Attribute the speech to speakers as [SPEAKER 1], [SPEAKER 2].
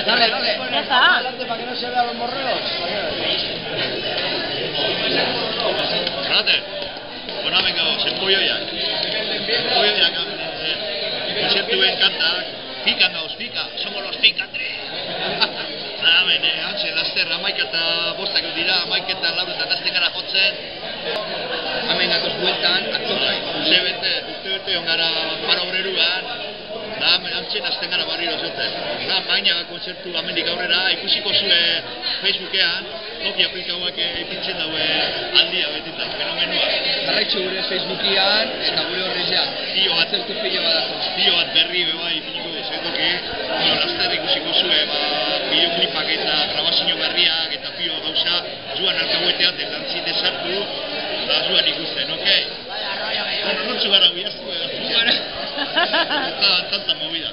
[SPEAKER 1] Dale, dale.
[SPEAKER 2] Ya está.
[SPEAKER 1] Adelante para que no se vean los morreos.
[SPEAKER 3] Espérate. Bueno, venga, zenpoioiak. Zenpoioiak, konzertuen kantak, fikan gauz, fika, somos los ficatre. Hemen, hantxe, laster, 11 eta 5 dira, 11 eta 4 eta hasten gara jotzen.
[SPEAKER 1] Hemen gatoz bueltan, atzokai.
[SPEAKER 3] Urte on gara paro obreruan, da hantxe hasten gara barriro jotzen. Da, baina konzertu amendik aurrera, ikusiko zue Facebookean, Nokia aplikauak ipintzen daue aldia betita, fenomenua.
[SPEAKER 1] Jarraitzu gure Facebookian eta gure horrezean. Atzertu pilo badako.
[SPEAKER 3] Pilo bat berri bebai ipiniko zegoke, laster ikusiko zue, bideoklipak eta grabazio berriak eta pilo gauza, zuan alkahueteat lantzite sartu, eta zuan ikusten, okei? Bueno, nortzu gara guiaztu, tanta movida.